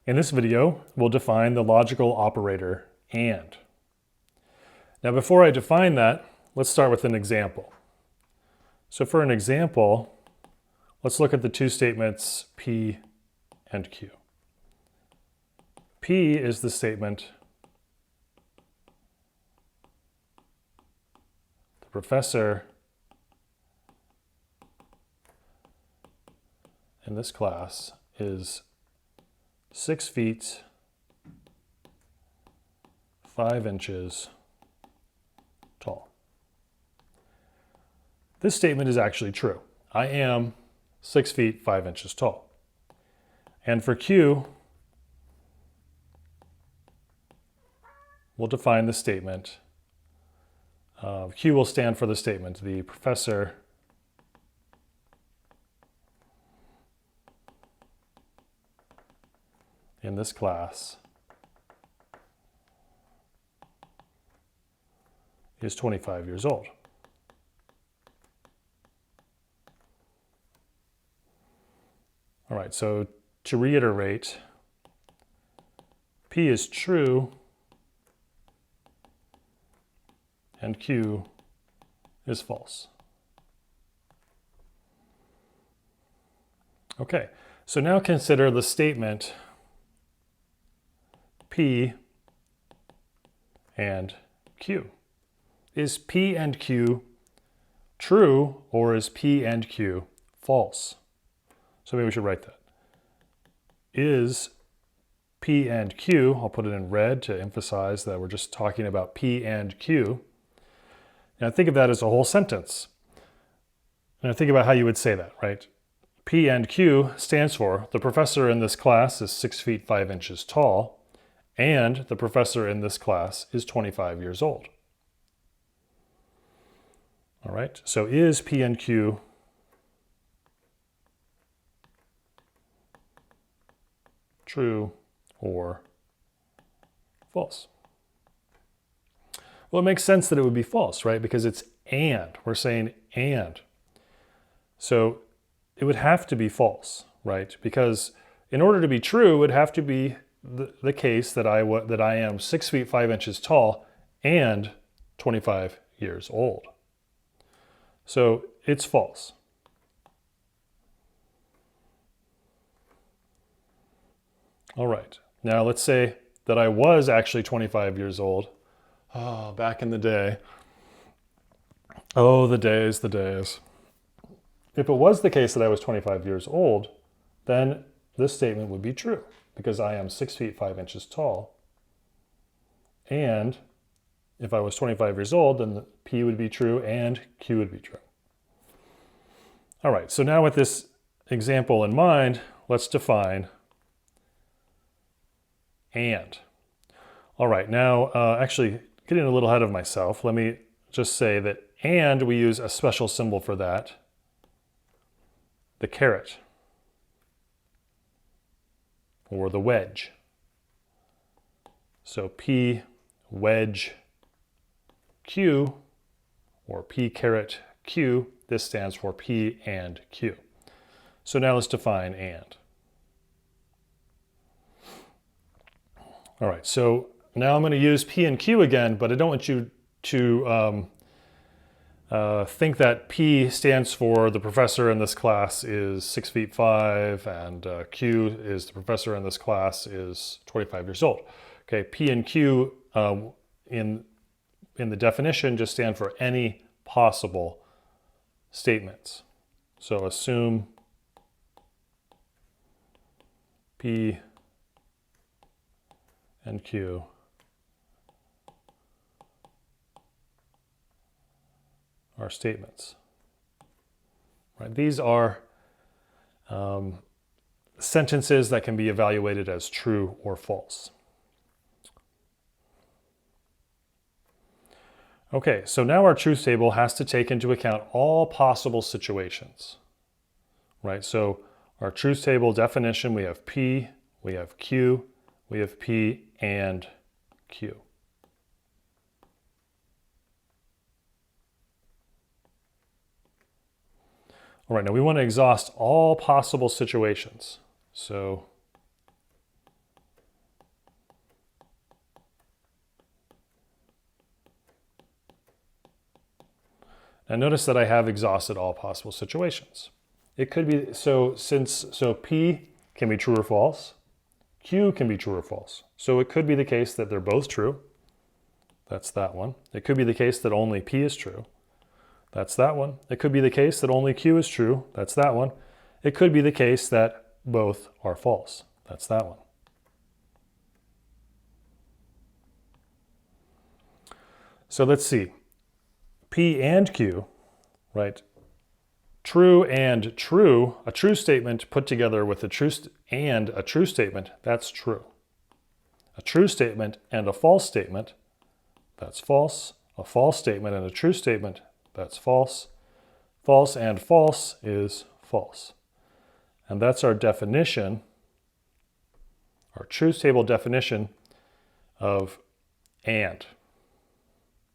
In this video, we'll define the logical operator AND. Now before I define that, let's start with an example. So for an example, let's look at the two statements P and Q. P is the statement the professor in this class is 6 feet 5 inches tall. This statement is actually true. I am 6 feet 5 inches tall. And for Q, we'll define the statement. Q will stand for the statement, the professor in this class is 25 years old. All right, so to reiterate, P is true and Q is false. Okay, so now consider the statement P and Q. Is P and Q true or is P and Q false? So maybe we should write that. Is P and Q, I'll put it in red to emphasize that we're just talking about P and Q. Now think of that as a whole sentence. And think about how you would say that, right? P and Q stands for the professor in this class is 6 feet 5 inches tall, and the professor in this class is 25 years old. All right, so is P and Q true or false? Well, it makes sense that it would be false, right? Because it's and. We're saying and. So it would have to be false, right? Because in order to be true, it would have to be the case that I am 6 feet 5 inches tall and 25 years old. So it's false. All right, now let's say that I was actually 25 years old. Oh, back in the day. Oh, the days, the days. If it was the case that I was 25 years old, then this statement would be true because I am 6 feet 5 inches tall. And if I was 25 years old, then the P would be true and Q would be true. All right, so now with this example in mind, let's define and. All right, now actually getting a little ahead of myself, let me just say that and we use a special symbol for that, the caret or the wedge. So P wedge Q or P caret Q, this stands for P and Q. So now let's define and. All right, so now I'm going to use P and Q again, but I don't want you to think that P stands for the professor in this class is 6 feet 5 and Q is the professor in this class is 25 years old. Okay, P and Q in the definition just stand for any possible statements. So assume P and Q are statements. Right? These are sentences that can be evaluated as true or false. Okay, so now our truth table has to take into account all possible situations. Right? So our truth table definition, we have P, we have Q, we have P and Q. All right, now we want to exhaust all possible situations. So Now notice that I have exhausted all possible situations. It could be, so P can be true or false, Q can be true or false. So it could be the case that they're both true. That's that one. It could be the case that only P is true. That's that one. It could be the case that only Q is true. That's that one. It could be the case that both are false. That's that one. So let's see. P and Q, right? True and true, a true statement put together with a true statement, that's true. A true statement and a false statement, that's false. A false statement and a true statement, that's false. False and false is false. And that's our definition, our truth table definition of and.